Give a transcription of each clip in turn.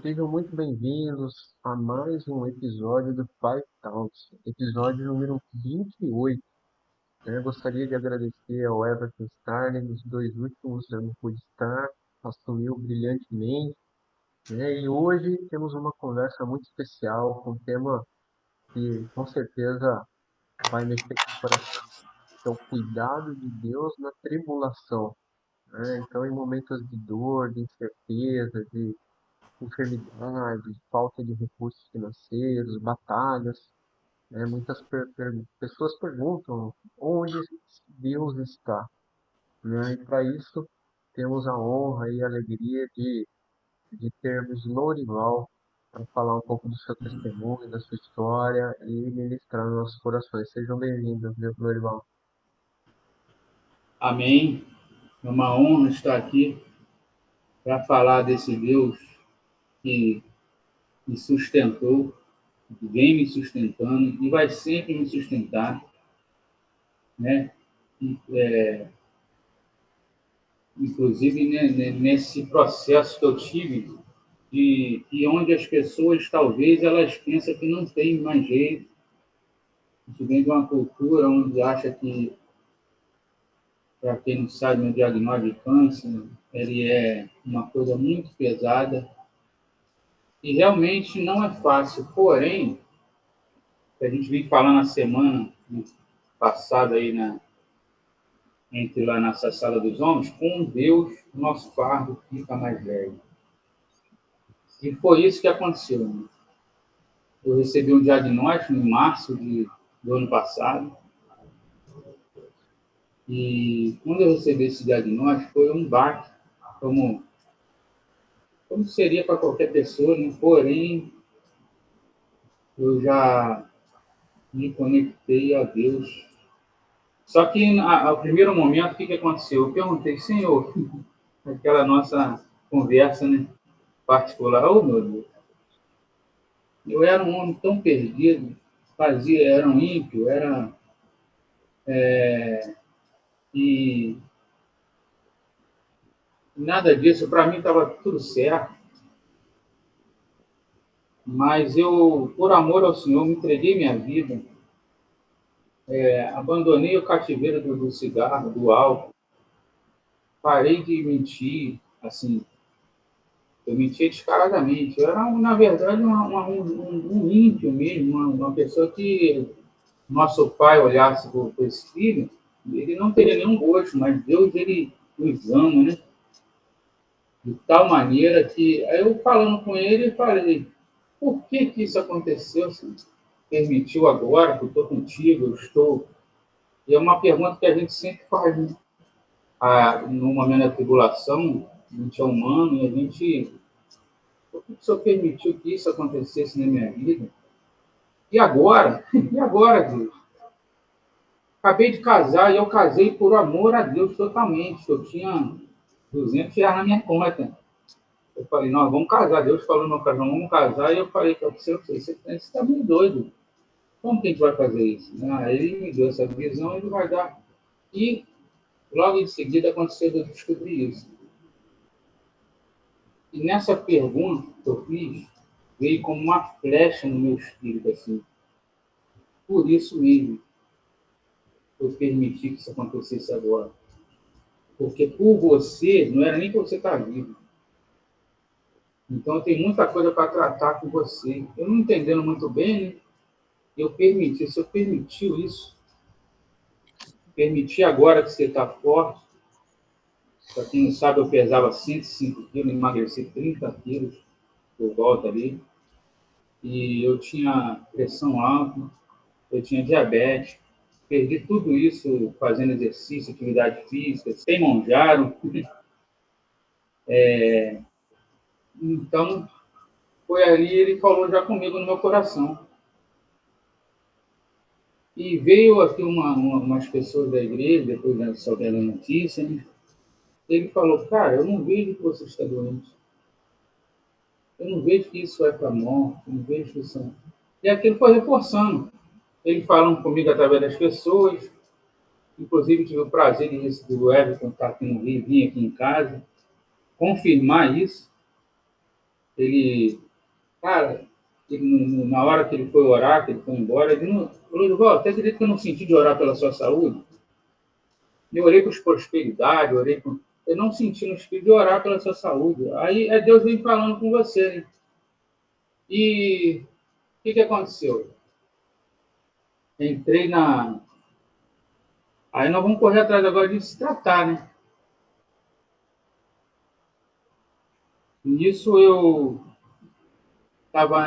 Sejam muito bem-vindos a mais um episódio do Five Talks, episódio número 28. Eu gostaria de agradecer ao Everton Starling, nos dois últimos eu não pude estar, assumiu brilhantemente, né? E hoje temos uma conversa muito especial com um tema que com certeza vai mexer com o coração, que é o cuidado de Deus na tribulação, né? Então, em momentos de dor, de incerteza, de enfermidades, falta de recursos financeiros, batalhas, né? Muitas pessoas perguntam onde Deus está, né? E para isso temos a honra e a alegria de termos Lorival para falar um pouco do seu testemunho, da sua história e ministrar nos nossos corações. Sejam bem-vindos, viu, Lorival? Amém. É uma honra estar aqui para falar desse Deus que me sustentou, que vem me sustentando e vai sempre me sustentar, né? Inclusive nesse processo que eu tive de onde as pessoas talvez elas pensam que não tem mais jeito. A gente vem de uma cultura onde acha que, para quem não sabe, o diagnóstico de câncer ele é uma coisa muito pesada e realmente não é fácil. Porém, que a gente vem falando a semana passada aí entre lá nessa sala dos homens, com Deus, nosso fardo fica mais leve. E foi isso que aconteceu. Né? Eu recebi um diagnóstico em março do ano passado, e quando eu recebi esse diagnóstico, foi um baque, como, como seria para qualquer pessoa, né? Porém, eu já me conectei a Deus. Só que, ao primeiro momento, o que aconteceu? Eu perguntei, Senhor, aquela nossa conversa, né, particular, oh meu Deus, eu era um homem tão perdido, era um ímpio, e nada disso, para mim estava tudo certo, mas eu, por amor ao Senhor, me entreguei minha vida, abandonei o cativeiro do cigarro, do álcool, parei de mentir, assim, eu mentia descaradamente, eu era, na verdade, um ímpio mesmo, uma pessoa que nosso pai olhasse para esse filho, ele não teria nenhum gosto, mas Deus, ele nos ama, né? De tal maneira que, aí eu falando com ele, falei, por que isso aconteceu? Assim, permitiu agora que eu estou contigo, eu estou... E é uma pergunta que a gente sempre faz, né? No momento da tribulação, a gente é humano e a gente... Por que o Senhor permitiu que isso acontecesse na minha vida? E agora? E agora, Deus? Acabei de casar e eu casei por amor a Deus totalmente. Eu tinha R$ 200 na minha conta. Eu falei, nós vamos casar. Deus falou no meu casamento, vamos casar. E eu falei para você está meio doido. Como que a gente vai fazer isso? Ele me deu essa visão, ele vai dar. E logo em seguida aconteceu de eu descobrir isso. E nessa pergunta que eu fiz, veio como uma flecha no meu espírito, assim. Por isso mesmo, eu permiti que isso acontecesse agora. Porque por você, não era nem que você estar vivo. Então, tem muita coisa para tratar com você. Eu não entendendo muito bem, né? Eu permiti, se eu permitiu isso, permitir agora que você está forte, para quem não sabe, eu pesava 105 quilos, emagreci 30 quilos por volta ali, e eu tinha pressão alta, eu tinha diabetes, perdi tudo isso fazendo exercício, atividade física, sem monjaro. Então, foi ali, ele falou já comigo no meu coração. E veio aqui umas pessoas da igreja, depois da saber da notícia, né? Ele falou, cara, eu não vejo que você está doente. Eu não vejo que isso é para morte, eu não vejo que isso é... E aquilo foi reforçando. Ele falando comigo através das pessoas, inclusive tive o prazer de receber o Everton estar aqui no Rio, vir aqui em casa, confirmar isso. Ele, cara, na hora que ele foi orar, que ele foi embora, ele não, Lourival, até acredito que eu não senti de orar pela sua saúde. Eu orei por prosperidade, eu não senti no espírito de orar pela sua saúde. Aí é Deus vem falando com você, né? E o que aconteceu? Entrei na. Aí nós vamos correr atrás agora de se tratar, né? Nisso eu estava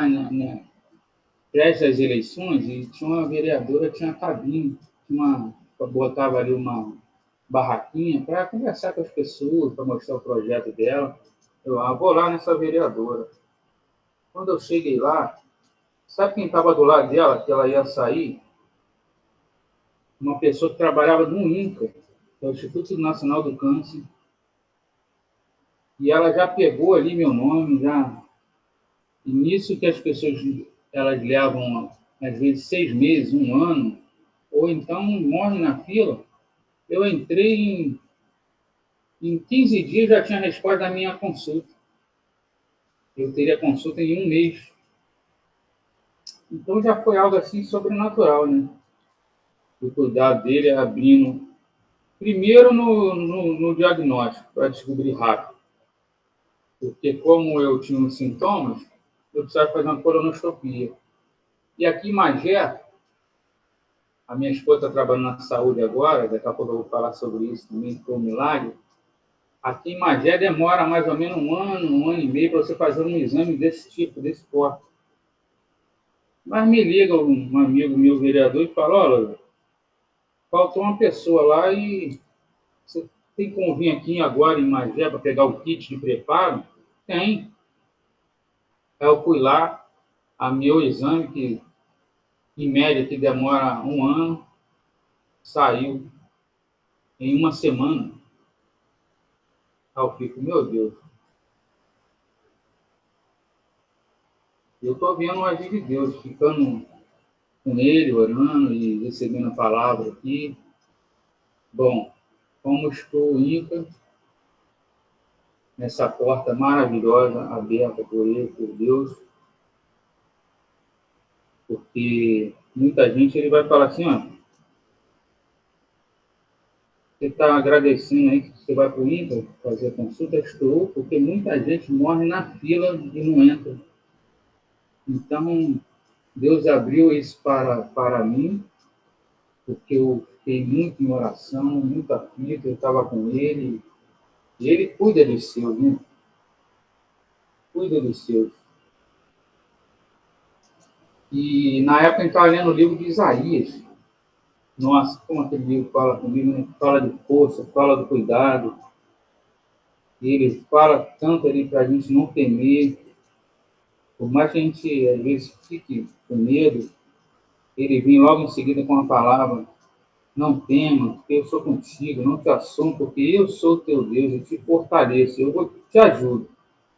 prestes às eleições e tinha uma vereadora, tinha cabine, botava ali uma barraquinha para conversar com as pessoas, para mostrar o projeto dela. Eu vou lá nessa vereadora. Quando eu cheguei lá, sabe quem estava do lado dela, que ela ia sair? Uma pessoa que trabalhava no INCA, que é o Instituto Nacional do Câncer, e ela já pegou ali meu nome, já. E nisso que as pessoas elas levam, às vezes, 6 meses, um ano, ou então morrem na fila. Eu entrei em 15 dias, já tinha a resposta da minha consulta. Eu teria consulta em um mês. Então já foi algo assim sobrenatural, né? O cuidado dele abrindo. Primeiro no diagnóstico, para descobrir rápido. Porque como eu tinha os sintomas, eu precisava fazer uma colonoscopia. E aqui em Magé, a minha esposa está trabalhando na saúde agora, daqui a pouco eu vou falar sobre isso também, que foi um milagre. Aqui em Magé demora mais ou menos um ano e meio para você fazer um exame desse tipo, desse porte. Mas me liga um amigo meu, vereador, e fala, olha, faltou uma pessoa lá e você tem como vir aqui agora em Magé para pegar o kit de preparo? Tem. Aí eu fui lá, a meu exame, que em média que demora um ano, saiu em uma semana. Aí eu fico, meu Deus, eu estou vendo o agir de Deus, ficando com ele, orando e recebendo a palavra aqui. Bom, como estou INCA, nessa porta maravilhosa, aberta por ele, por Deus, porque muita gente ele vai falar assim, ó, você está agradecendo aí que você vai para o INCA fazer consulta, estou, porque muita gente morre na fila e não entra. Então, Deus abriu isso para mim, porque eu fiquei muito em oração, muito aflito, eu estava com ele, e ele cuida dos seus, né? Cuida dos seus. E na época a gente estava lendo o livro de Isaías. Nossa, como aquele livro fala comigo, né? Fala de força, fala do cuidado. E ele fala tanto ali para a gente não temer. Por mais que a gente, às vezes, fique com medo, ele vem logo em seguida com a palavra: não tema, porque eu sou contigo, não te assombro, porque eu sou teu Deus, eu te fortaleço, te ajudo,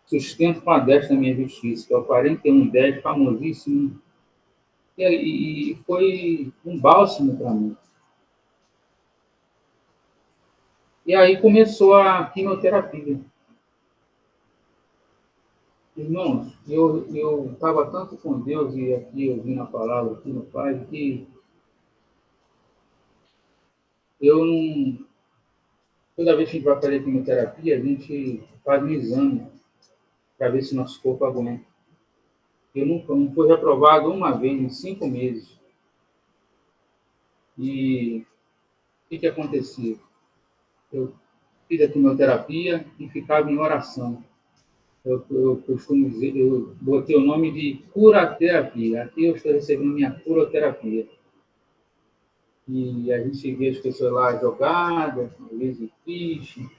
sustento com a destra da minha justiça, que é o 41:10, famosíssimo. E foi um bálsamo para mim. E aí começou a quimioterapia. Irmãos, eu estava tanto com Deus e aqui ouvindo a palavra aqui no Pai, que eu não. Toda vez que a gente vai fazer quimioterapia, a gente faz um exame para ver se nosso corpo aguenta. Eu não fui reprovado uma vez em 5 meses. E o que acontecia? Eu fiz a quimioterapia e ficava em oração. Eu costumo dizer, eu botei o nome de curaterapia. Aqui eu estou recebendo minha curoterapia. E a gente vê as pessoas lá jogadas, às vezes tristes,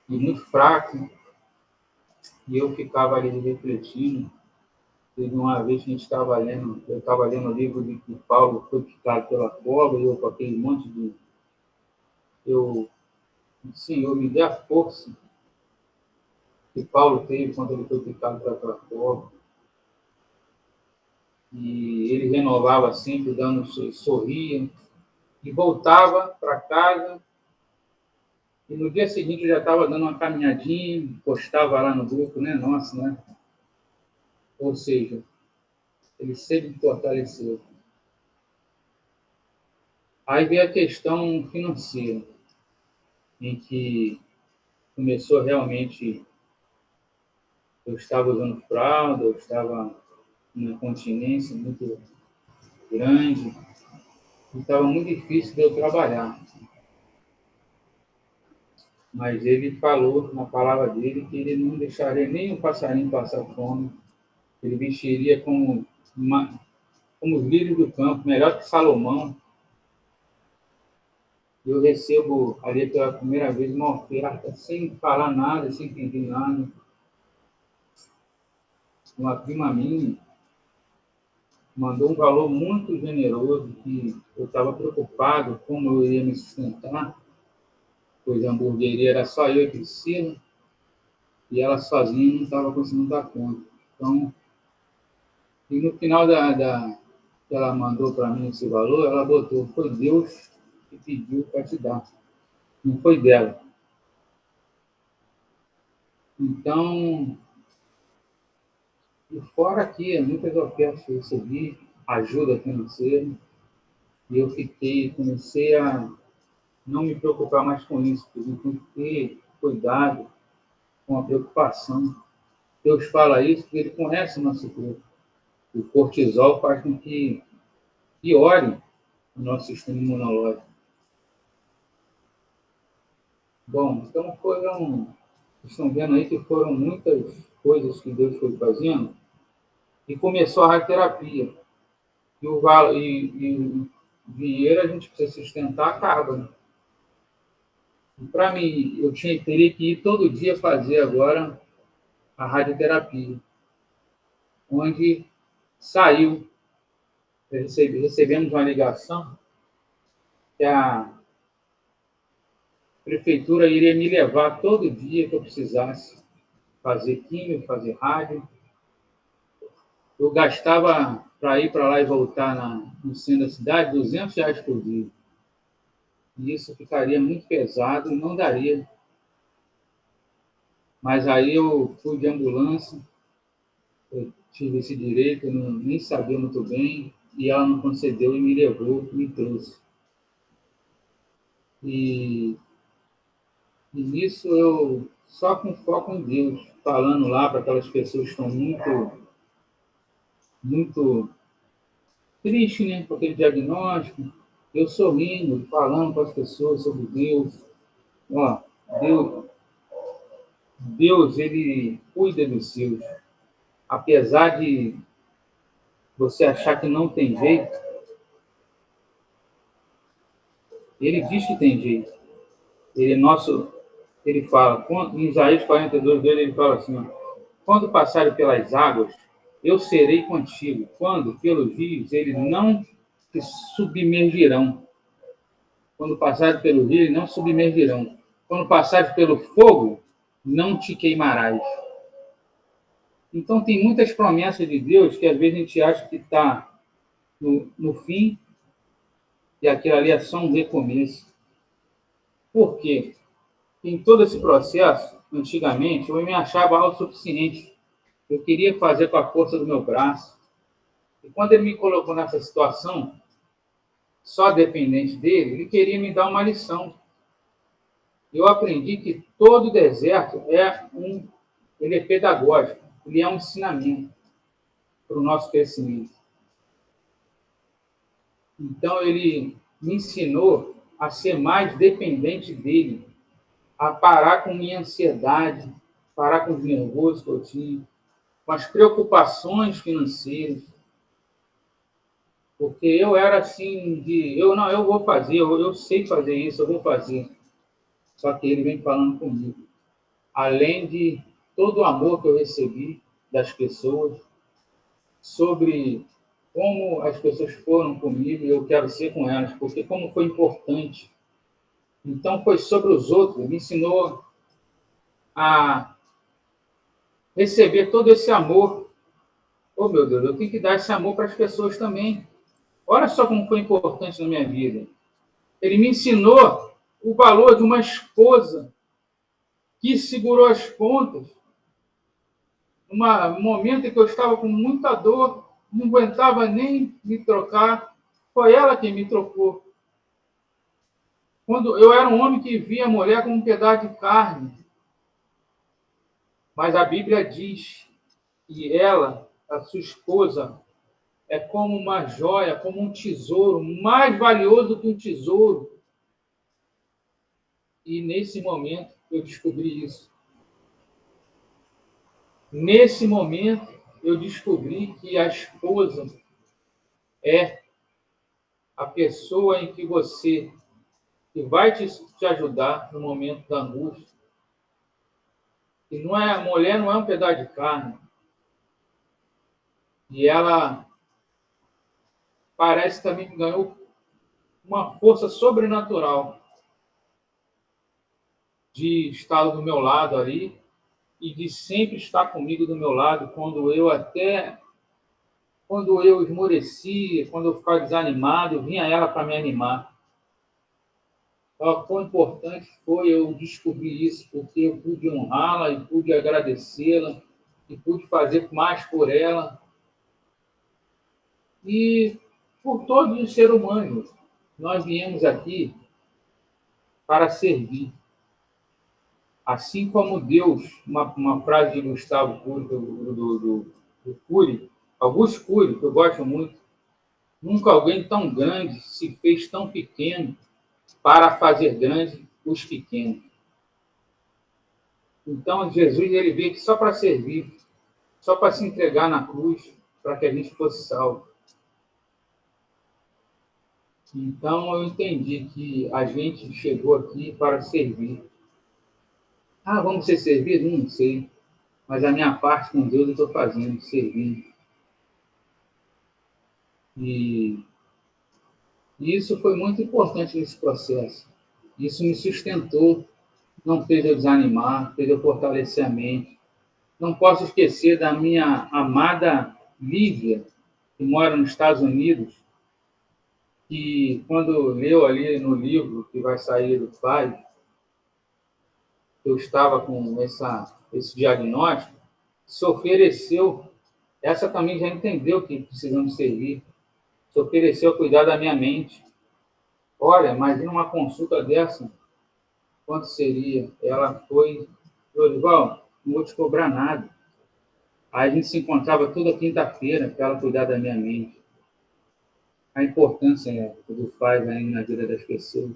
e muito fraco. E eu ficava ali refletindo. Teve uma vez que eu estava lendo o livro de que Paulo foi picado pela cobra, e eu com aquele monte de. Eu, Senhor, me dê a força que Paulo teve quando ele foi picado pela cobra. E ele renovava sempre, sorria, e voltava para casa. E no dia seguinte eu já estava dando uma caminhadinha, postava lá no grupo, né? Nossa, né? Ou seja, ele sempre fortaleceu. Aí veio a questão financeira, em que começou realmente, eu estava usando fralda, eu estava uma continência muito grande, e estava muito difícil de eu trabalhar. Mas ele falou na palavra dele que ele não deixaria nem o passarinho passar fome, ele vestiria como os lírios do campo, melhor que Salomão. Eu recebo ali pela primeira vez uma oferta, sem falar nada, sem pedir nada. Uma prima minha mandou um valor muito generoso, que eu estava preocupado como eu iria me sustentar, pois a hamburgueria era só eu e Priscila, e ela sozinha não estava conseguindo dar conta. Então, e no final que ela mandou para mim esse valor, ela botou, foi Deus que pediu para te dar, não foi dela. Então, e fora que muitas ofertas que eu recebi, ajuda financeira, e eu comecei a não me preocupar mais com isso, porque eu tenho que ter cuidado com a preocupação. Deus fala isso porque ele conhece o nosso corpo. O cortisol faz com que piore o nosso sistema imunológico. Bom, então estão vendo aí que foram muitas coisas que Deus foi fazendo, e começou a radioterapia. E o dinheiro a gente precisa sustentar, acaba. Né? Para mim, teria que ir todo dia fazer agora a radioterapia, onde saiu, recebemos uma ligação que a prefeitura iria me levar todo dia que eu precisasse fazer químio, fazer rádio. Eu gastava, para ir para lá e voltar no centro da cidade, R$ 200 por dia. E isso ficaria muito pesado e não daria. Mas aí eu fui de ambulância, eu tive esse direito, eu nem sabia muito bem, e ela não concedeu e me levou, me trouxe. E nisso eu, só com foco em Deus, falando lá para aquelas pessoas que estão muito, muito tristes, né, com aquele diagnóstico, eu sorrindo, falando para as pessoas sobre Deus. Ó, Deus, Deus, ele cuida dos seus. Apesar de você achar que não tem jeito, ele diz que tem jeito. Ele é nosso, ele fala, em Isaías 42, ele fala assim, ó, quando passarem pelas águas, eu serei contigo. Quando pelos rios, eles não te submergirão. Quando passares pelo rio, eles não submergirão. Quando passares pelo fogo, não te queimarás. Então, tem muitas promessas de Deus que às vezes a gente acha que está no fim, e aquilo ali é só um recomeço. Por quê? Em todo esse processo, antigamente, eu me achava autossuficiente. Eu queria fazer com a força do meu braço. E quando ele me colocou nessa situação, só dependente dele, ele queria me dar uma lição. Eu aprendi que todo deserto ele é pedagógico, ele é um ensinamento para o nosso crescimento. Então, ele me ensinou a ser mais dependente dele, a parar com minha ansiedade, parar com os nervosos que eu tinha, com as preocupações financeiras, porque eu era assim eu vou fazer, eu sei fazer isso, eu vou fazer. Só que ele vem falando comigo. Além de todo o amor que eu recebi das pessoas, sobre como as pessoas foram comigo e eu quero ser com elas, porque como foi importante. Então foi sobre os outros, me ensinou a receber todo esse amor. Oh, meu Deus, eu tenho que dar esse amor para as pessoas também. Olha só como foi importante na minha vida. Ele me ensinou o valor de uma esposa que segurou as pontas Um momento em que eu estava com muita dor, não aguentava nem me trocar, foi ela quem me trocou. Quando eu era um homem que via a mulher como um pedaço de carne, mas a Bíblia diz que ela, a sua esposa, é como uma joia, como um tesouro, mais valioso que um tesouro. E nesse momento eu descobri isso. Nesse momento eu descobri que a esposa é a pessoa em que você, que vai te ajudar no momento da angústia. E não é, a mulher não é um pedaço de carne. E ela parece também que ganhou uma força sobrenatural de estar do meu lado ali e de sempre estar comigo do meu lado quando eu esmorecia, quando eu ficava desanimado, vinha ela para me animar. Então, quão importante foi eu descobrir isso, porque eu pude honrá-la e pude agradecê-la e pude fazer mais por ela e por todos os seres humanos. Nós viemos aqui para servir. Assim como Deus, uma frase de Gustavo Cury, do Cury, Augusto Cury, que eu gosto muito, nunca alguém tão grande se fez tão pequeno para fazer grande os pequenos. Então, Jesus ele veio aqui só para servir, só para se entregar na cruz, para que a gente fosse salvo. Então, eu entendi que a gente chegou aqui para servir. Ah, vamos ser servidos? Não sei. Mas a minha parte com Deus eu estou fazendo, servindo. E isso foi muito importante nesse processo. Isso me sustentou, não fez eu desanimar, fez eu fortalecer a mente. Não posso esquecer da minha amada Lívia, que mora nos Estados Unidos, que quando leu ali no livro que vai sair do pai, eu estava com esse diagnóstico, se ofereceu, essa também já entendeu que precisamos servir, se ofereceu a cuidar da minha mente. Olha, imagina uma consulta dessa, quanto seria? Ela foi, Dorival, não vou te cobrar nada. Aí a gente se encontrava toda quinta-feira para ela cuidar da minha mente. A importância do faz aí na vida das pessoas.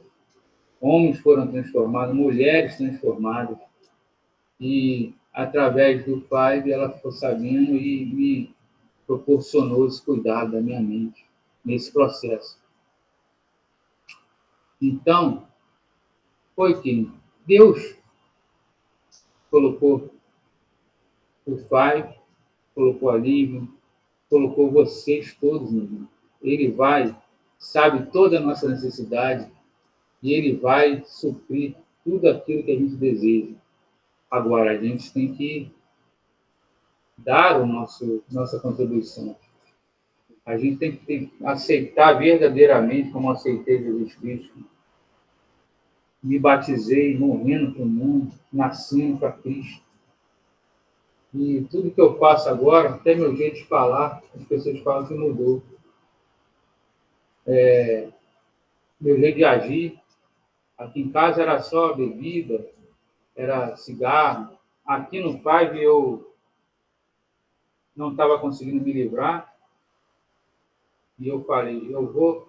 Homens foram transformados, mulheres transformadas. E através do Pai ela ficou sabendo e me proporcionou esse cuidado da minha mente nesse processo. Então, foi que Deus colocou o Pai, colocou a Lívia, colocou vocês todos no mundo. Ele vai, sabe toda a nossa necessidade e ele vai suprir tudo aquilo que a gente deseja. Agora, a gente tem que dar nossa contribuição. A gente tem que aceitar verdadeiramente, como aceitei Jesus Cristo. Me batizei morrendo para o mundo, nascendo para Cristo. E tudo que eu faço agora, até meu jeito de falar, as pessoas falam que mudou. Meu jeito de agir. Aqui em casa era só bebida, era cigarro. Aqui no Five eu não estava conseguindo me livrar. E eu falei, eu vou,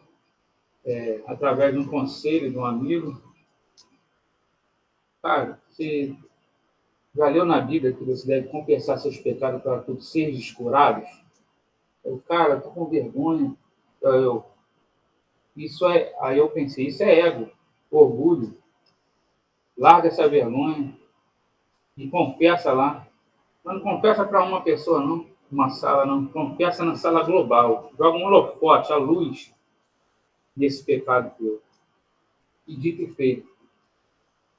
através de um conselho de um amigo, cara, você já leu na Bíblia que você deve confessar seus pecados para todos seres curados? Eu, cara, estou com vergonha. Aí eu pensei, isso é ego, orgulho. Larga essa vergonha e confessa lá. Mas não confessa para uma pessoa, não, uma sala, não. Confessa na sala global. Joga um holofote, a luz desse pecado teu. E dito e feito,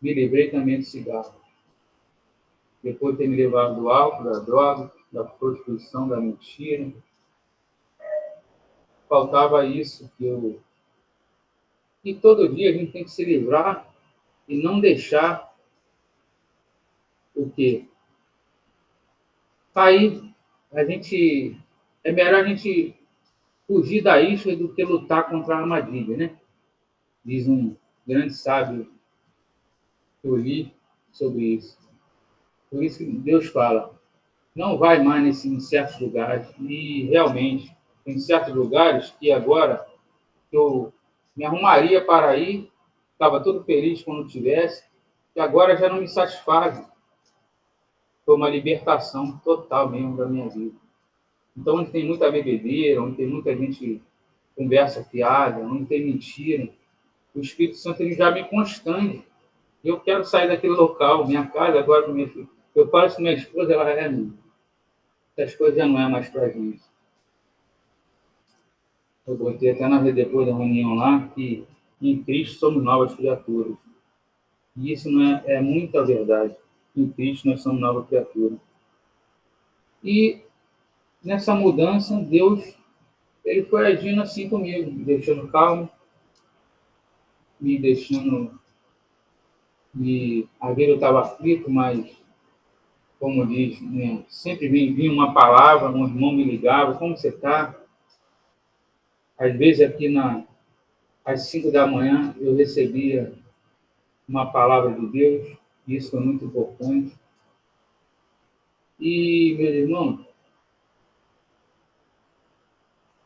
me livrei também do cigarro. Depois de ter me levado do álcool, da droga, da prostituição, da mentira, faltava isso que eu. E todo dia a gente tem que se livrar e não deixar o quê? Aí é melhor a gente fugir da isca do que lutar contra a armadilha, né? Diz um grande sábio que eu li sobre isso. Por isso que Deus fala, não vai mais em certos lugares. E realmente, tem certos lugares que agora eu me arrumaria para ir, estava todo feliz quando tivesse, e agora já não me satisfaz. Foi uma libertação total mesmo da minha vida. Então, onde tem muita bebedeira, onde tem muita gente conversa fiada, onde tem mentira, o Espírito Santo ele já me constrange. E eu quero sair daquele local, minha casa, agora com minha filha. Eu falo isso com minha esposa, ela é minha. Essas coisas já não é mais para gente. Eu botei até depois da reunião lá que em Cristo somos novas criaturas. E isso não é muita verdade. Em Cristo nós somos nova criatura. E nessa mudança, Deus ele foi agindo assim comigo, me deixando calmo, me deixando. Às vezes eu estava aflito, mas, como diz, né, sempre vinha uma palavra, um irmão me ligava, como você está? Às vezes aqui às 5 da manhã eu recebia uma palavra de Deus, e isso foi muito importante. E, meu irmão,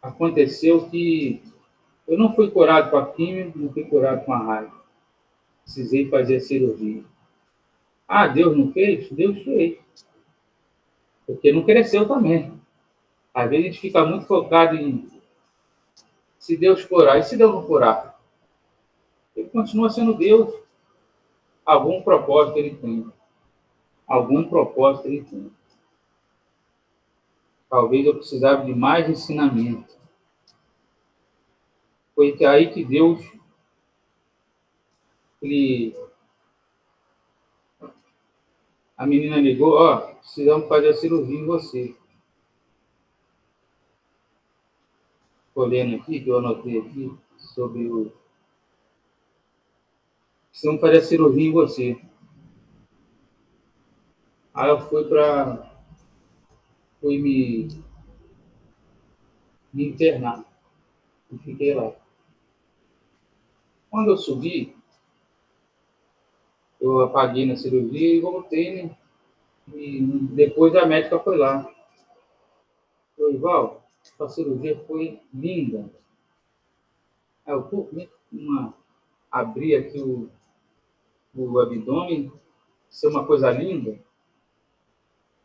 aconteceu que eu não fui curado com a química, não fui curado com a raiva. Precisei fazer a cirurgia. Ah, Deus não fez? Deus fez. Porque não cresceu também. Às vezes a gente fica muito focado em se Deus curar. E se Deus não curar? Ele continua sendo Deus. Algum propósito ele tem. Algum propósito ele tem. Talvez eu precisava de mais ensinamento. Foi aí que Deus, ele, a menina ligou, ó, precisamos fazer a cirurgia em você. Estou lendo aqui, que eu anotei aqui, sobre o... Precisamos fazer a cirurgia em você. Aí eu fui me internar. E fiquei lá. Quando eu subi, eu apaguei na cirurgia e voltei, né? E depois a médica foi lá. Falei, Val, a cirurgia foi linda. Aí eu abri aqui o abdômen, ser uma coisa linda.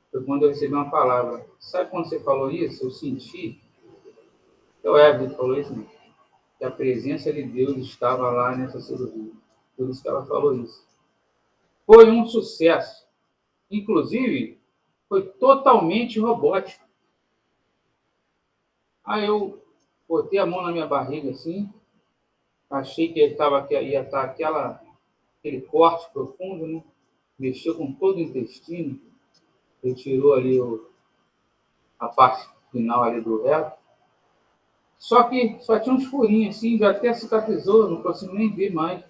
Foi quando eu recebi uma palavra. Sabe quando você falou isso? Eu senti. O Everton falou isso, né? Que a presença de Deus estava lá nessa cirurgia. Por isso que ela falou isso. Foi um sucesso. Inclusive, foi totalmente robótico. Aí eu botei a mão na minha barriga assim, achei que ia estar aquele corte profundo, né? Mexeu com todo o intestino, retirou ali a parte final ali do reto. Só que só tinha uns furinhos assim, já até cicatrizou, não consigo nem ver mais.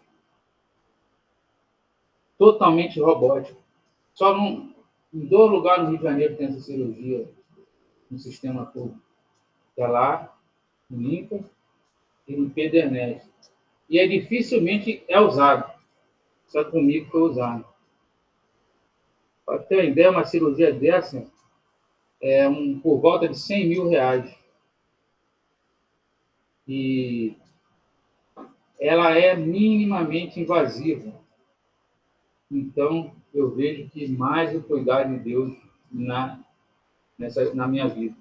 Totalmente robótico. Só em 2 lugares no Rio de Janeiro tem essa cirurgia no sistema público. Que é lá, no INCA e no Pederneiras. E dificilmente é usado. Só comigo foi usado. Para ter uma ideia, uma cirurgia dessa por volta de 100 mil reais. E ela é minimamente invasiva. Então, eu vejo que mais o cuidar de Deus na minha vida.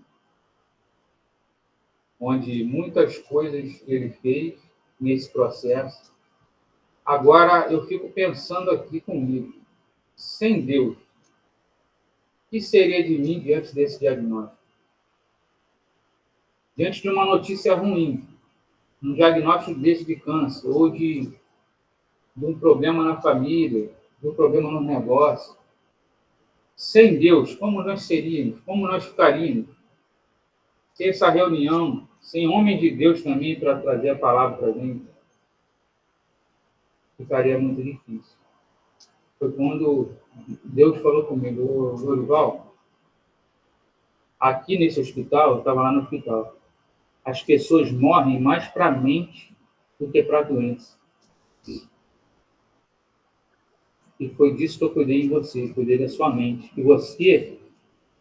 Onde muitas coisas ele fez nesse processo. Agora, eu fico pensando aqui comigo. Sem Deus, o que seria de mim diante desse diagnóstico? Diante de uma notícia ruim, um diagnóstico desse de câncer, ou de um problema na família, de um problema no negócio. Sem Deus, como nós seríamos? Como nós ficaríamos? Sem essa reunião, sem homem de Deus também para trazer a palavra para a gente, ficaria muito difícil. Foi quando Deus falou comigo, Lorival, Aqui nesse hospital, eu estava lá no hospital, as pessoas morrem mais para a mente do que para a doença. E foi disso que eu cuidei em você, cuidei da sua mente. E você,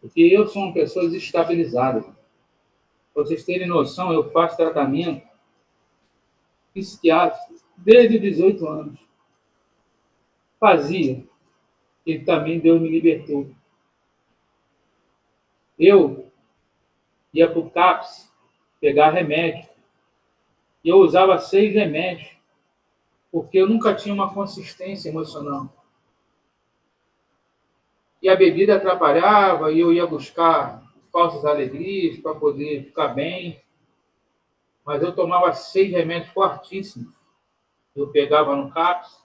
porque eu sou uma pessoa desestabilizada. Para vocês terem noção, eu faço tratamento psiquiátrico desde 18 anos. Fazia. E também Deus me libertou. Eu ia para o CAPS pegar remédio. E eu usava 6 remédios, porque eu nunca tinha uma consistência emocional. E a bebida atrapalhava, e eu ia buscar falsas alegrias para poder ficar bem. Mas eu tomava 6 remédios fortíssimos. Eu pegava no CAPS.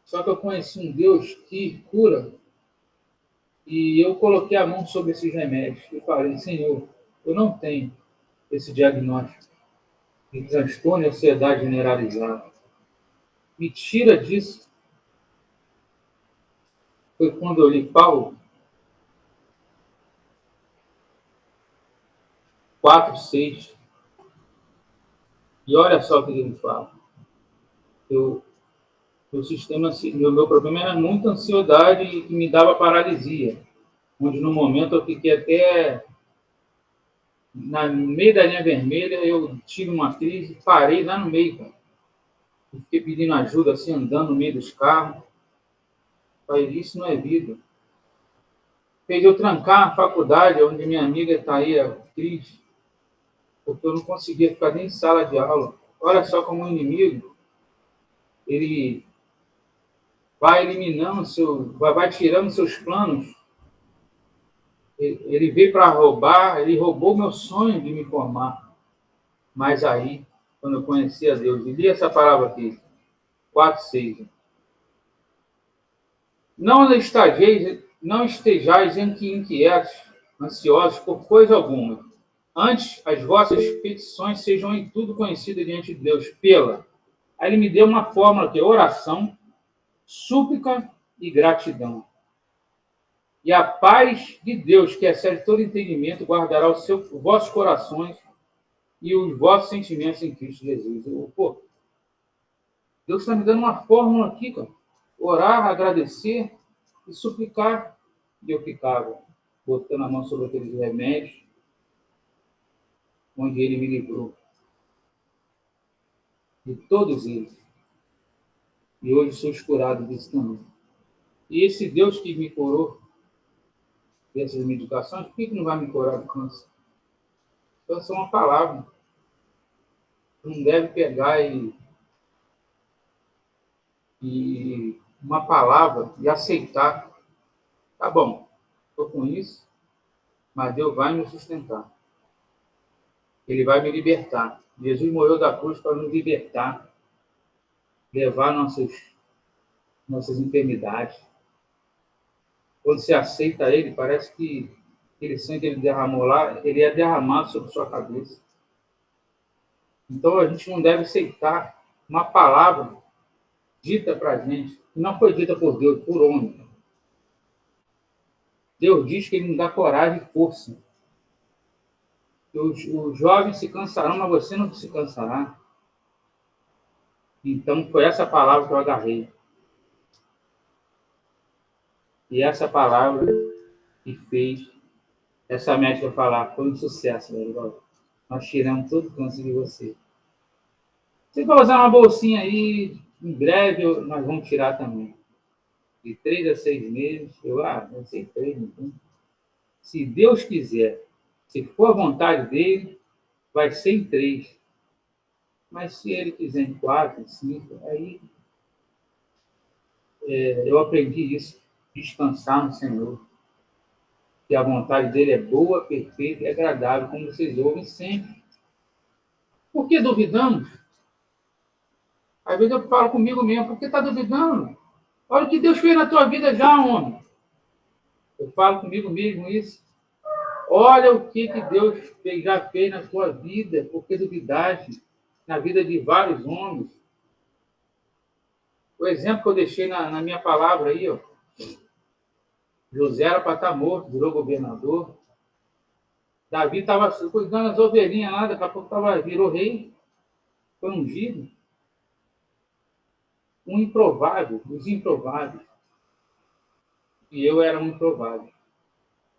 Só que eu conheci um Deus que cura. E eu coloquei a mão sobre esses remédios e falei, Senhor, eu não tenho esse diagnóstico de transtorno e ansiedade generalizada. Me tira disso. Foi quando eu li Paulo 4:6. E olha só o que ele fala. Eu, meu problema era muita ansiedade e que me dava paralisia. Onde no momento eu fiquei até no meio da linha vermelha, eu tive uma crise, parei lá no meio, cara. E fiquei pedindo ajuda, assim, andando no meio dos carros. Falei, isso não é vida. Fez eu trancar a faculdade, onde minha amiga está aí, a Cris, porque eu não conseguia ficar nem em sala de aula. Olha só como o inimigo, ele vai eliminando, vai tirando seus planos. Ele veio para roubar, ele roubou meu sonho de me formar. Mas aí, quando eu conheci a Deus, e li essa palavra aqui, 4:6. Não estejais inquietos, ansiosos por coisa alguma. Antes, as vossas petições sejam em tudo conhecidas diante de Deus pela. Aí ele me deu uma fórmula que é oração, súplica e gratidão. E a paz de Deus, que excede todo entendimento, guardará os vossos corações e os vossos sentimentos em Cristo Jesus. Pô, Deus está me dando uma fórmula aqui, cara. Orar, agradecer e suplicar. E eu ficava botando a mão sobre aqueles remédios, onde ele me livrou de todos eles. E hoje sou curado disso também. E esse Deus que me curou dessas medicações, por que não vai me curar do câncer? Câncer é uma palavra. Não deve pegar e uma palavra e aceitar. Tá bom, estou com isso, mas Deus vai me sustentar. Ele vai me libertar. Jesus morreu da cruz para nos libertar, levar nossas enfermidades. Quando você aceita ele, parece que aquele sangue que ele derramou lá, ele é derramado sobre sua cabeça. Então a gente não deve aceitar uma palavra dita para a gente, que não foi dita por Deus, por homem. Deus diz que ele nos dá coragem e força. Os jovens se cansarão, mas você não se cansará. Então foi essa palavra que eu agarrei. E essa palavra que fez essa médica falar, foi um sucesso, velho. Nós tiramos todo o câncer de você. Se for usar uma bolsinha aí, em breve nós vamos tirar também. De 3 a 6 meses, eu sei 3, então. Se Deus quiser, se for a vontade dele, vai ser em 3. Mas se ele quiser em 4, em 5, aí eu aprendi isso, descansar no Senhor. Que a vontade dele é boa, perfeita e agradável, como vocês ouvem sempre. Por que duvidamos? Às vezes eu falo comigo mesmo, por que está duvidando? Olha o que Deus fez na tua vida já, homem. Eu falo comigo mesmo isso. Olha o que Deus já fez na tua vida, por que duvidaste? Na vida de vários homens. O exemplo que eu deixei na minha palavra aí, ó, José era para estar morto, virou governador. Davi estava cuidando das ovelhinhas lá, daqui a pouco virou rei, foi ungido. Um improvável, os improváveis. E eu era um improvável,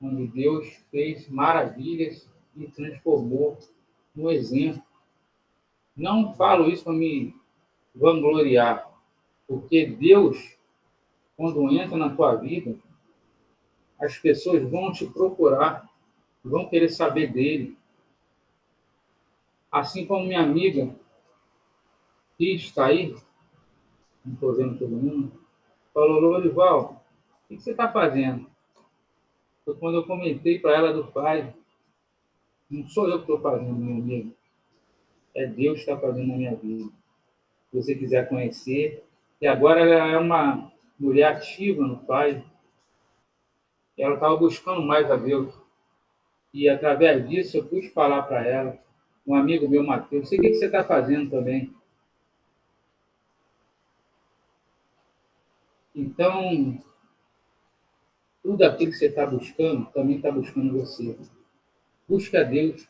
onde Deus fez maravilhas e transformou no exemplo. Não falo isso para me vangloriar, porque Deus, quando entra na tua vida, as pessoas vão te procurar, vão querer saber dele. Assim como minha amiga, que está aí, não estou vendo todo mundo, falou: Lorival, o que você está fazendo? Foi quando eu comentei para ela do pai. Não sou eu que estou fazendo, meu amigo. É Deus que está fazendo na minha vida. Se você quiser conhecer. E agora ela é uma mulher ativa no pai. Ela estava buscando mais a Deus. E através disso eu pude falar para ela. Um amigo meu, Matheus, sei o que você está fazendo também. Então, tudo aquilo que você está buscando, também está buscando você. Busca a Deus,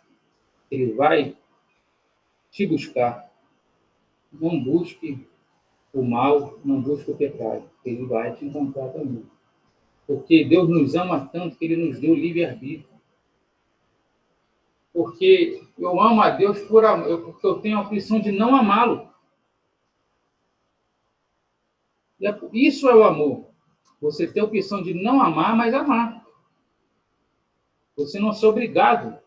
Ele vai te buscar. Não busque o mal, não busque o pecado. Ele vai te encontrar também. Porque Deus nos ama tanto que Ele nos deu livre-arbítrio. Porque eu amo a Deus porque eu tenho a opção de não amá-lo. Isso é o amor. Você tem a opção de não amar, mas amar. Você não é obrigado.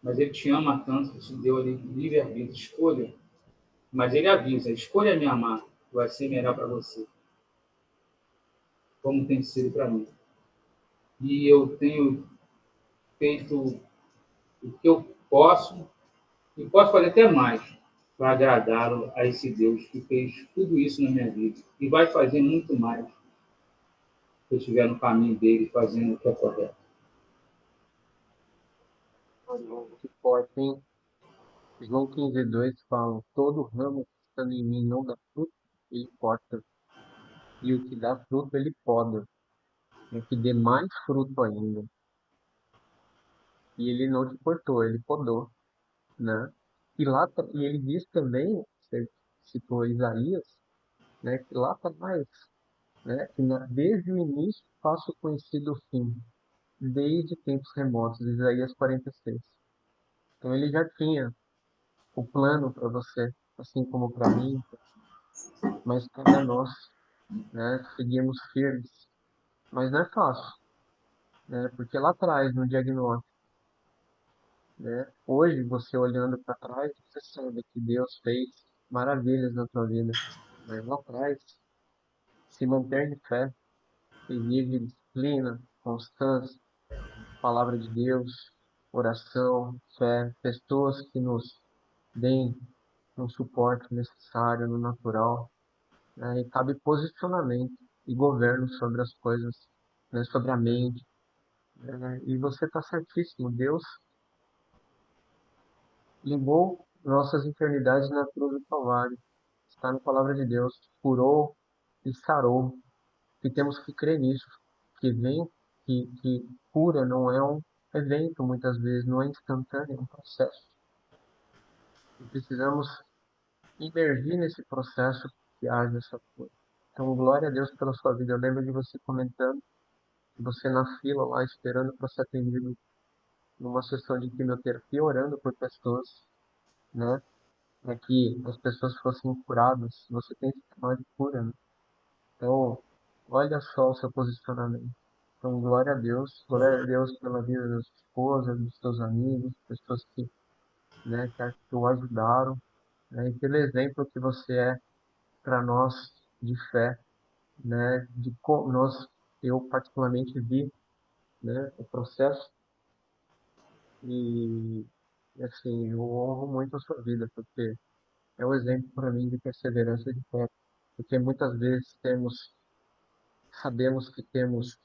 Mas Ele te ama tanto que te deu ali livre-arbítrio, escolha. Mas Ele avisa, escolha me amar, vai ser melhor para você. Como tem sido para mim. E eu tenho feito o que eu posso, e posso fazer até mais, para agradá-lo a esse Deus que fez tudo isso na minha vida. E vai fazer muito mais se eu estiver no caminho dele, fazendo o que é correto. Que forte, hein? João 15:2 fala: todo ramo que estando em mim não dá fruto, ele corta. E o que dá fruto, ele poda, para que dê mais fruto ainda. E ele não te cortou, ele podou, né? E ele diz também, você citou Isaías, né, que lá atrás, né, desde o início faço conhecido o fim, desde tempos remotos, Isaías 46. Então ele já tinha o plano para você, assim como para mim, mas cabe a nós, né, seguirmos firmes. Mas não é fácil, né, porque lá atrás, no diagnóstico, né, hoje você olhando para trás, você sabe que Deus fez maravilhas na tua vida, mas lá atrás, se manter de fé, exige disciplina, constância, palavra de Deus, oração, fé, pessoas que nos deem um suporte necessário no natural, né? E cabe posicionamento e governo sobre as coisas, né? Sobre a mente, né? E você está certíssimo. Deus levou nossas enfermidades na cruz do Calvário. Está na palavra de Deus. Curou e sarou. E temos que crer nisso. Que vem, que cura não é um evento, muitas vezes, não é instantâneo, é um processo. E precisamos imergir nesse processo que haja essa cura. Então, glória a Deus pela sua vida. Eu lembro de você comentando que você na fila lá, esperando para ser atendido numa sessão de quimioterapia, orando por pessoas, né? Para que as pessoas fossem curadas. Você tem esse canal de cura, né? Então, olha só o seu posicionamento. Então, glória a Deus pela vida da sua esposa, dos seus amigos, pessoas que, né, que o ajudaram, né, e pelo exemplo que você é para nós de fé, né, eu particularmente vi, né, o processo e, assim, eu honro muito a sua vida, porque é um exemplo para mim de perseverança e de fé, porque muitas vezes sabemos que temos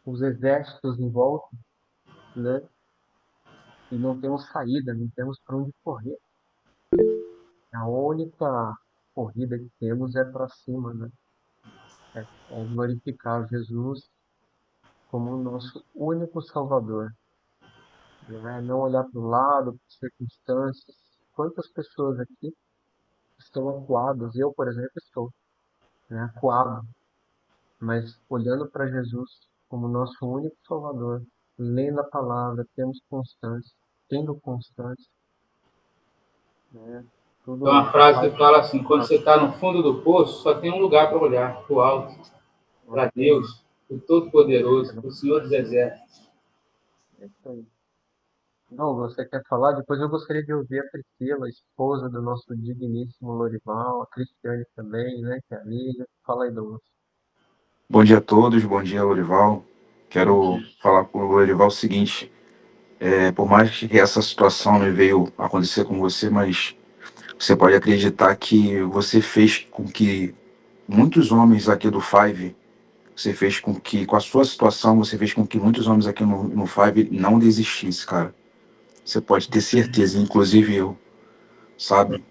os exércitos em volta, né, e não temos saída, não temos para onde correr. A única corrida que temos é para cima, né? É glorificar Jesus como o nosso único Salvador, né? Não olhar para o lado, para as circunstâncias. Quantas pessoas aqui estão acuadas? Eu, por exemplo, estou, né, acuado, mas olhando para Jesus como nosso único Salvador, lendo a palavra, tendo constância, né? Tem uma Tudo frase vai que fala assim: quando para você está no fundo do poço, só tem um lugar para olhar, para o alto, para frente. Deus, o Todo-Poderoso, o Senhor dos Exércitos. É isso aí. Não, você quer falar? Depois eu gostaria de ouvir a Priscila, a esposa do nosso digníssimo Lorival, a Cristiane também, né, que é amiga. Fala aí, Douglas. Bom dia a todos, bom dia, Lorival. Bom Quero dia. falar com o Lorival o seguinte: por mais que essa situação não veio acontecer com você, mas você pode acreditar que você fez com que muitos homens aqui do Five, você fez com que, com a sua situação, você fez com que muitos homens aqui no Five não desistissem, cara. Você pode ter certeza, inclusive eu, sabe?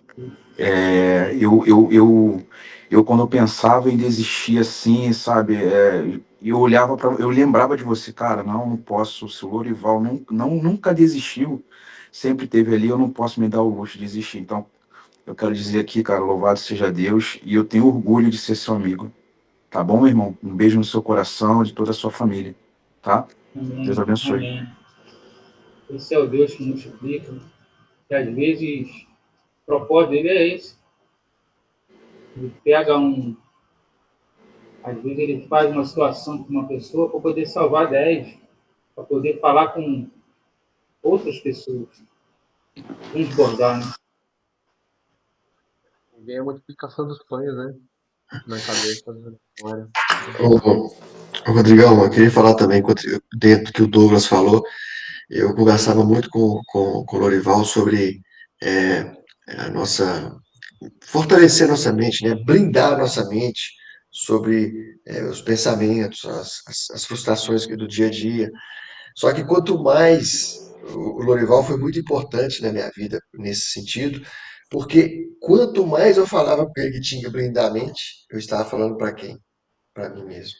Eu quando eu pensava em desistir assim, sabe, eu olhava para, eu lembrava de você, cara, não posso, se o Lorival nunca desistiu, sempre teve ali, eu não posso me dar o luxo de desistir. Então, eu quero dizer aqui, cara, louvado seja Deus, e eu tenho orgulho de ser seu amigo, tá bom, meu irmão? Um beijo no seu coração, de toda a sua família, tá? Deus Amém. abençoe. Amém. Esse é o Deus que multiplica, que às vezes o propósito dele é esse. Ele pega um. Às vezes ele faz uma situação com uma pessoa para poder salvar 10, para poder falar com outras pessoas, transbordar, né? Vem a multiplicação dos pães, né, na cabeça da memória. Ô, ô, Rodrigão, eu queria falar também, dentro do que o Douglas falou, eu conversava muito com o Lorival sobre é, a nossa, fortalecer nossa mente, né? Blindar nossa mente sobre os pensamentos, as frustrações do dia a dia. Só que quanto mais, o Lorival foi muito importante na minha vida nesse sentido, porque quanto mais eu falava com ele que tinha que blindar a mente, eu estava falando para quem? Para mim mesmo.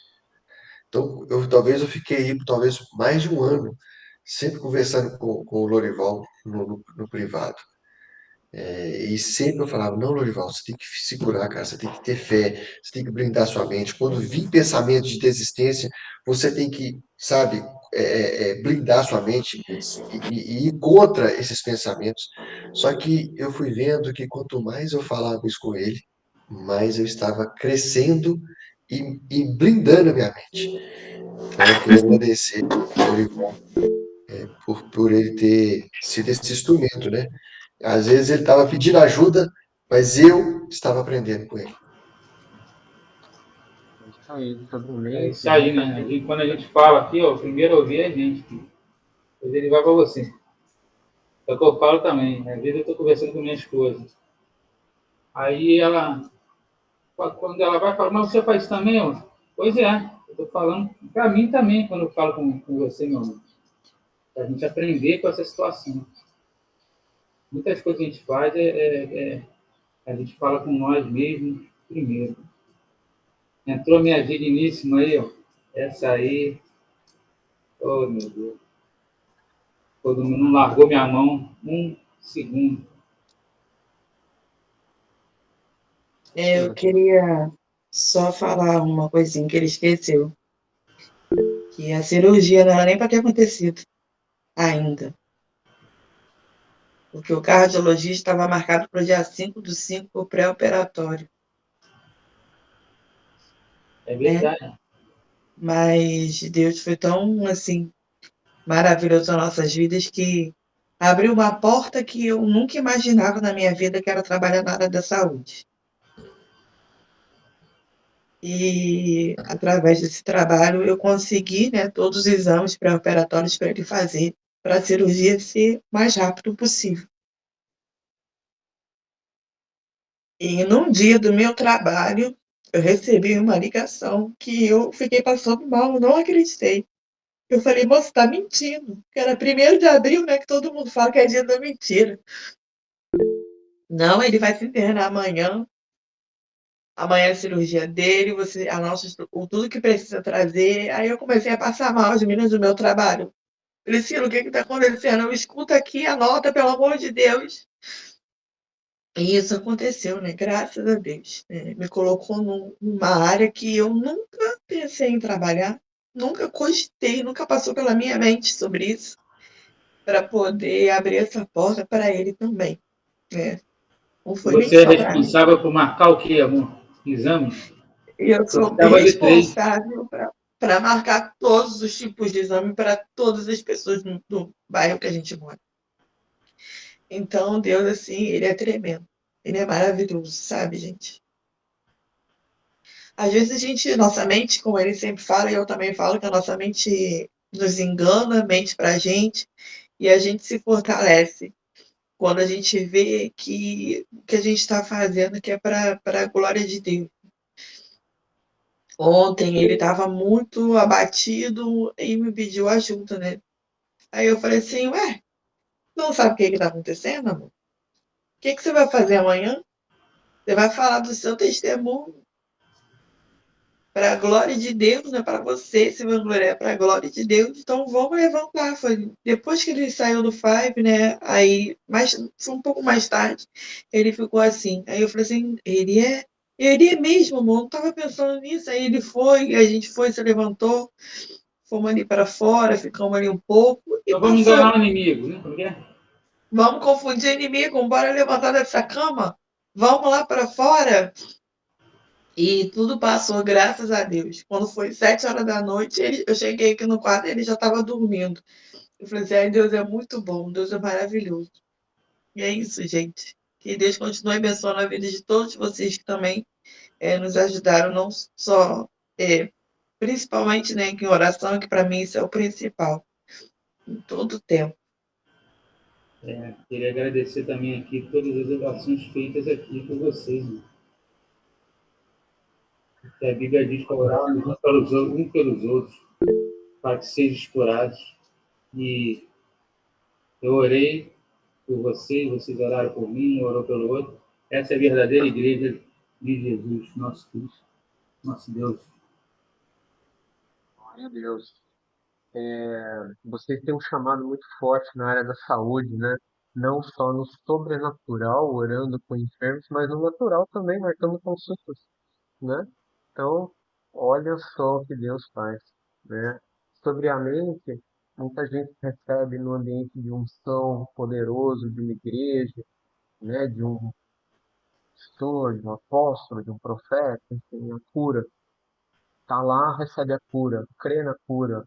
Então, talvez eu fiquei aí, talvez mais de um ano, sempre conversando com o Lorival no privado. E sempre eu falava, não, Lorival, você tem que se segurar, cara, você tem que ter fé, você tem que blindar sua mente. Quando vir pensamento de desistência, você tem que, sabe, blindar sua mente e ir contra esses pensamentos. Só que eu fui vendo que quanto mais eu falava isso com ele, mais eu estava crescendo e blindando a minha mente. Então, eu queria agradecer ao Lorival por ele ter sido esse instrumento, né? Às vezes ele estava pedindo ajuda, mas eu estava aprendendo com ele. É isso aí, sobre É mente, isso a aí, gente né? aprende. Quando a gente fala aqui, ó, primeiro ouvir é a gente, filho. Depois ele vai para você. É o que eu falo também. Às vezes eu estou conversando com minha esposa. Aí ela, quando ela vai falar, mas você faz isso também, ó? Pois é, eu estou falando para mim também, quando eu falo com você, meu irmão. Para a gente aprender com essa situação. Muitas coisas que a gente faz a gente fala com nós mesmos primeiro. Entrou minha digníssima aí, ó. Essa aí, oh meu Deus. Todo mundo não largou minha mão um segundo. Eu queria só falar uma coisinha que ele esqueceu, que a cirurgia não era nem para ter acontecido ainda, porque o cardiologista estava marcado para o dia 5/5 para o pré-operatório, É né? verdade. Mas Deus foi tão, assim, maravilhoso nas nossas vidas que abriu uma porta que eu nunca imaginava na minha vida, que era trabalhar na área da saúde. E através desse trabalho eu consegui, né, todos os exames pré-operatórios para ele fazer, para a cirurgia ser o mais rápido possível. E num dia do meu trabalho, eu recebi uma ligação que eu fiquei passando mal, eu não acreditei. Eu falei: "Moço, tá mentindo", que era 1º de abril, né, que todo mundo fala que é dia da mentira. "Não, ele vai se internar amanhã". amanhã é a cirurgia dele, tudo que precisa trazer. Aí eu comecei a passar mal as meninas do meu trabalho. Priscila, o que está acontecendo? Escuta aqui, anota, pelo amor de Deus. E isso aconteceu, né? Graças a Deus. Me colocou numa área que eu nunca pensei em trabalhar, nunca cogitei, nunca passou pela minha mente sobre isso, para poder abrir essa porta para ele também, né? Não foi nem Você é só para mim. responsável por marcar o quê, amor? Exame? E eu Eu sou precisava de 3. responsável para marcar todos os tipos de exame para todas as pessoas do bairro que a gente mora. Então, Deus, assim, ele é tremendo. Ele é maravilhoso, sabe, gente? Às vezes nossa mente, como ele sempre fala, e eu também falo, que a nossa mente nos engana, mente pra gente, e a gente se fortalece quando a gente vê que o que a gente está fazendo que é para a glória de Deus. Ontem ele estava muito abatido e me pediu ajuda, né? Aí eu falei assim, ué, não sabe o que está acontecendo, amor? O que você vai fazer amanhã? Você vai falar do seu testemunho para a glória de Deus, não é para você se vangloriar, para a glória de Deus. Então vamos levantar. Foi depois que ele saiu do Five, né? Aí, foi um pouco mais tarde, ele ficou assim. Aí eu falei assim, ele é mesmo, amor, não estava pensando nisso. Aí ele foi, a gente foi, se levantou, fomos ali para fora, ficamos ali um pouco e Então vamos passou. enganar o inimigo, né? Como é que é? Vamos confundir inimigo, bora levantar dessa cama, vamos lá para fora. E tudo passou, graças a Deus. Quando foi 7 horas da noite, eu cheguei aqui no quarto e ele já estava dormindo. Eu falei assim, ai, Deus é muito bom, Deus é maravilhoso. E é isso, gente. Que Deus continue abençoando a vida de todos vocês que também nos ajudaram, não só, principalmente, né, em oração, que para mim isso é o principal, em todo o tempo. Queria agradecer também aqui todas as orações feitas aqui por vocês. Né? Que a Bíblia diz para orarmos uns pelos outros, para que sejam explorados. E eu orei por vocês oraram por mim, orou pelo outro. Essa é a verdadeira igreja de Jesus, nosso Cristo, nosso Deus. Glória a Deus. Você tem um chamado muito forte na área da saúde, né? Não só no sobrenatural, orando com enfermos, mas no natural também, marcando consultas, né? Então, olha só o que Deus faz, né? Sobre a mente, muita gente recebe no ambiente de unção poderoso de uma igreja, né? De um pastor, de um apóstolo, de um profeta, enfim, a cura. Tá lá, recebe a cura, crê na cura,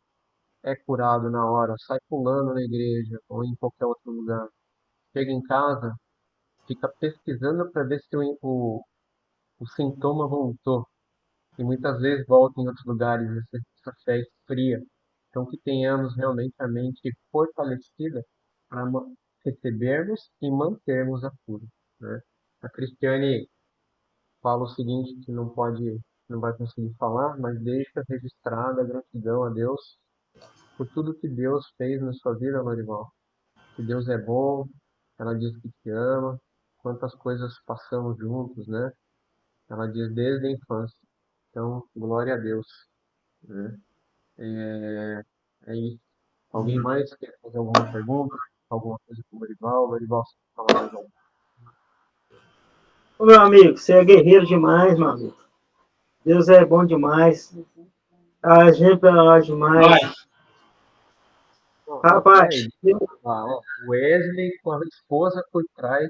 é curado na hora, sai pulando na igreja ou em qualquer outro lugar. Chega em casa, fica pesquisando para ver se o sintoma voltou. E muitas vezes volta em outros lugares, essa fé esfria. Então, que tenhamos realmente a mente fortalecida para recebermos e mantermos a cura, né? A Cristiane fala o seguinte, que não pode, não vai conseguir falar, mas deixa registrada a gratidão a Deus por tudo que Deus fez na sua vida, Lorival. Que Deus é bom, ela diz que te ama, quantas coisas passamos juntos, né? Ela diz desde a infância. Então, glória a Deus, né? É, é isso. Alguém mais quer fazer alguma pergunta? Alguma coisa com o Lorival? Lorival, você quer falar mais alguma Ô, meu amigo, você é guerreiro demais, meu amigo. Deus é bom demais. A gente é nós demais. Nós, coisa? Rapaz, Peraí, ó, o Wesley com a esposa por trás,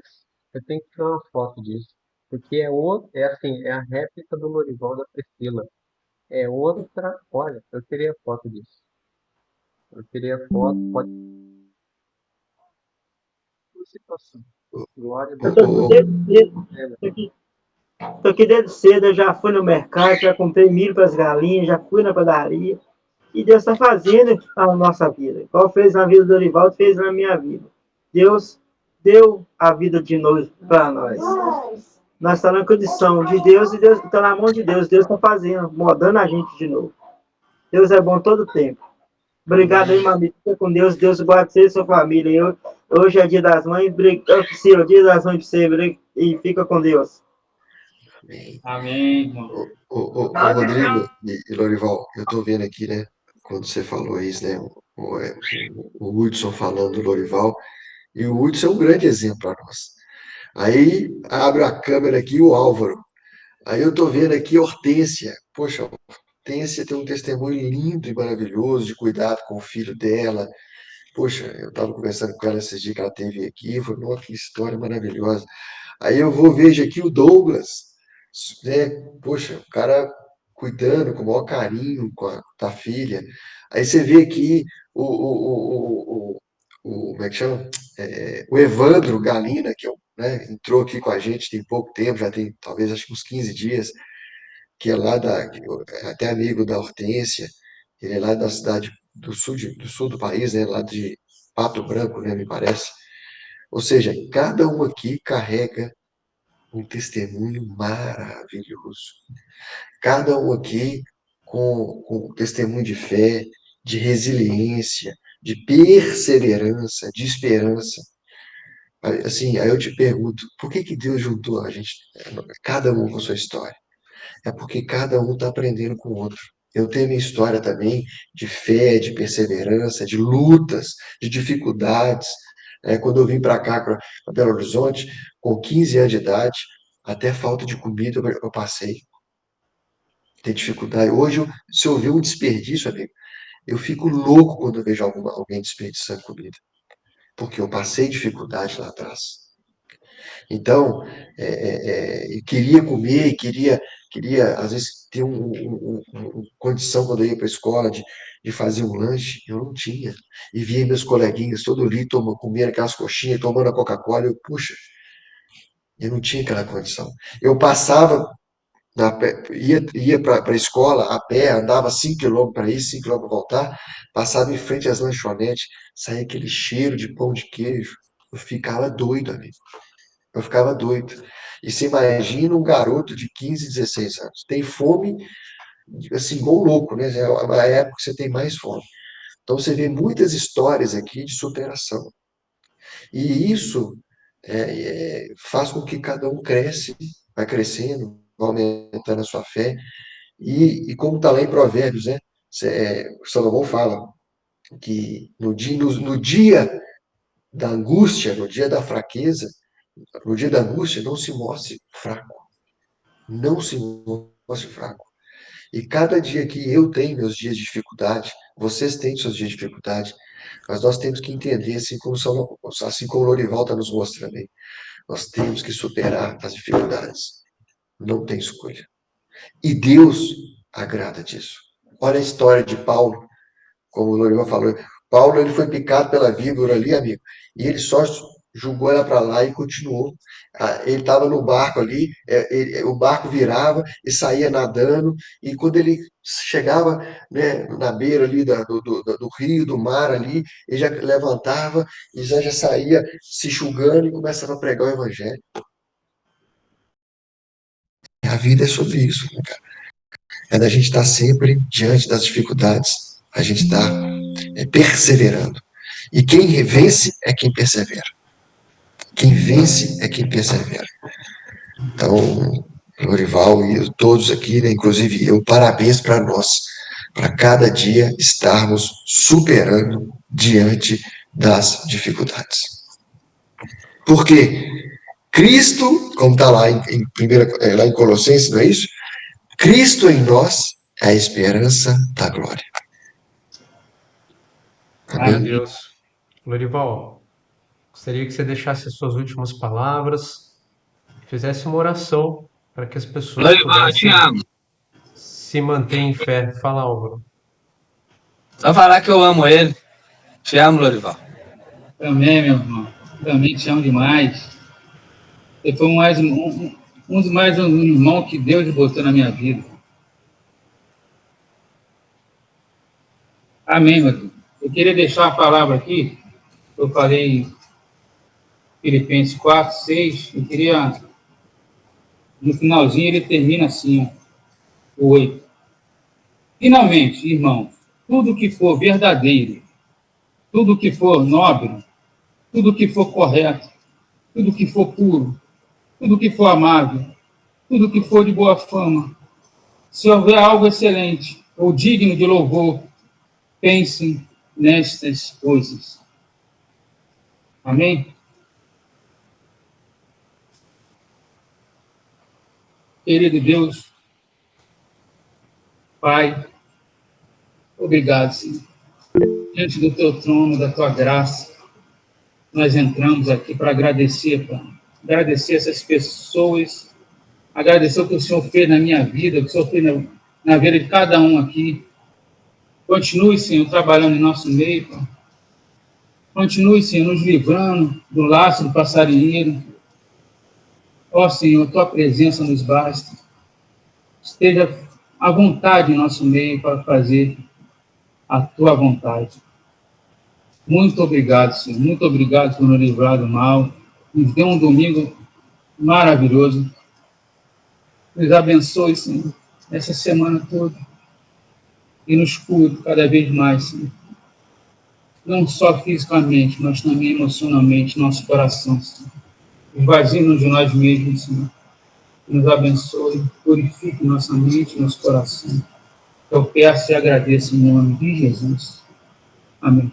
eu tenho que tirar uma foto disso. Porque é assim, é a réplica do Lorival da Priscila. É outra, olha, eu teria foto disso. Eu teria foto, pode ser situação. Glória a eu Deus. tô aqui desde cedo. É, Tô aqui desde cedo, eu já fui no mercado, já comprei milho para as galinhas, já fui na padaria. E Deus está fazendo a nossa vida. Igual fez na vida do Orivaldo, fez na minha vida. Deus deu a vida de novo para nós. Nós estamos na condição de Deus e Deus está na mão de Deus. Deus está fazendo, mudando a gente de novo. Deus é bom todo tempo. Obrigado aí, mamita. Fica com Deus. Deus guarde você e sua família. Hoje é dia das mães. Priscila, dia das mães para você. E fica com Deus. Amém. Amém, irmão. Ô, Rodrigo e Lorival, eu tô vendo aqui, né? Quando você falou isso, né? O Hudson falando do Lorival, e o Hudson é um grande exemplo para nós. Aí abre a câmera aqui o Álvaro. Aí eu tô vendo aqui a Hortência. Poxa, a Hortência tem um testemunho lindo e maravilhoso de cuidado com o filho dela. Poxa, eu estava conversando com ela esses dias que ela teve aqui, foi nossa, que história maravilhosa. Aí eu vou vejo aqui o Douglas, né? Poxa, o cara cuidando com o maior carinho da filha. Aí você vê aqui como é que chama? O Evandro Galina, que né, entrou aqui com a gente tem pouco tempo, já tem talvez acho que uns 15 dias, que é lá é até amigo da Hortência, ele é lá da cidade do sul do país, né, lá de Pato Branco, né, me parece. Ou seja, cada um aqui carrega um testemunho maravilhoso. Cada um aqui com testemunho de fé, de resiliência, de perseverança, de esperança. Assim, aí eu te pergunto, por que que Deus juntou a gente, cada um com a sua história? É porque cada um está aprendendo com o outro. Eu tenho minha história também de fé, de perseverança, de lutas, de dificuldades. Quando eu vim para cá, para Belo Horizonte, com 15 anos de idade, até falta de comida eu passei. Tem dificuldade. Hoje, se eu ver um desperdício, amigo, eu fico louco quando eu vejo alguém desperdiçando comida. Porque eu passei dificuldade lá atrás. Então, eu queria comer, queria, às vezes, ter uma condição quando eu ia para a escola de fazer um lanche, eu não tinha. E via meus coleguinhas todo ali comendo aquelas coxinhas, tomando a Coca-Cola, puxa, eu não tinha aquela condição. Eu passava, ia para a escola a pé, andava 5 quilômetros para ir, 5 quilômetros para voltar, passava em frente às lanchonetes, saía aquele cheiro de pão de queijo. Eu ficava doido, amigo. Eu ficava doido. E você imagina um garoto de 15, 16 anos. Tem fome, assim, igual um louco, né? É a época que você tem mais fome. Então você vê muitas histórias aqui de superação. E isso faz com que cada um cresce, vai crescendo, vai aumentando a sua fé. E como está lá em Provérbios, né? Salomão fala que no dia da angústia, no dia da fraqueza, no dia da angústia, não se mostre fraco. Não se mostre fraco. E cada dia que eu tenho meus dias de dificuldade, vocês têm seus dias de dificuldade, mas nós temos que entender, assim como o Lorival está nos mostrando aí, nós temos que superar as dificuldades. Não tem escolha. E Deus agrada disso. Olha a história de Paulo, como o Lorival falou. Paulo ele foi picado pela víbora ali, amigo, e ele só jogou ela para lá e continuou. Ele estava no barco ali, o barco virava e saía nadando, e quando ele chegava, né, na beira ali do rio, do mar ali, ele já levantava e já saía se enxugando e começava a pregar o evangelho. A vida é sobre isso, né, cara? É da gente estar sempre diante das dificuldades, a gente está perseverando. E quem vence é quem persevera. Quem vence é quem persevera. Então, Lorival e todos aqui, né, inclusive eu, parabéns para nós, para cada dia estarmos superando diante das dificuldades. Porque Cristo, como está lá em Colossenses, não é isso? Cristo em nós é a esperança da glória. Meu Amém. Deus. Lorival, gostaria que você deixasse as suas últimas palavras, fizesse uma oração para que as pessoas Lorival, eu te pudessem amo. se manter em fé. Fala, Álvaro. Só falar que eu amo ele. Te amo, Lorival. Também, meu irmão. Também te amo demais. Você foi um irmão que Deus botou na minha vida. Amém, Rodrigo. Eu queria deixar uma palavra aqui. Eu falei Filipenses 4, 6. Eu queria, no finalzinho, ele termina assim, o 8. Finalmente, irmãos, tudo que for verdadeiro, tudo que for nobre, tudo que for correto, tudo que for puro, tudo que for amável, tudo que for de boa fama, se houver algo excelente ou digno de louvor, pensem nestas coisas. Amém? Querido Deus, Pai, obrigado, Senhor. Diante do teu trono, da tua graça, nós entramos aqui para agradecer, Pai. Agradecer essas pessoas, agradecer o que o Senhor fez na minha vida, o que o Senhor fez na vida de cada um aqui. Continue, Senhor, trabalhando em nosso meio, Pai. Continue, Senhor, nos livrando do laço do passarinheiro. Ó, Senhor, tua presença nos basta. Esteja à vontade em nosso meio para fazer a tua vontade. Muito obrigado, Senhor. Muito obrigado por nos livrar do mal. Nos dê um domingo maravilhoso. Nos abençoe, Senhor, essa semana toda. E nos cure cada vez mais, Senhor. Não só fisicamente, mas também emocionalmente, nosso coração, Senhor. Esvazie-nos de nós mesmos, Senhor. Nos abençoe, purifique nossa mente, nosso coração. Eu peço e agradeço em nome de Jesus. Amém.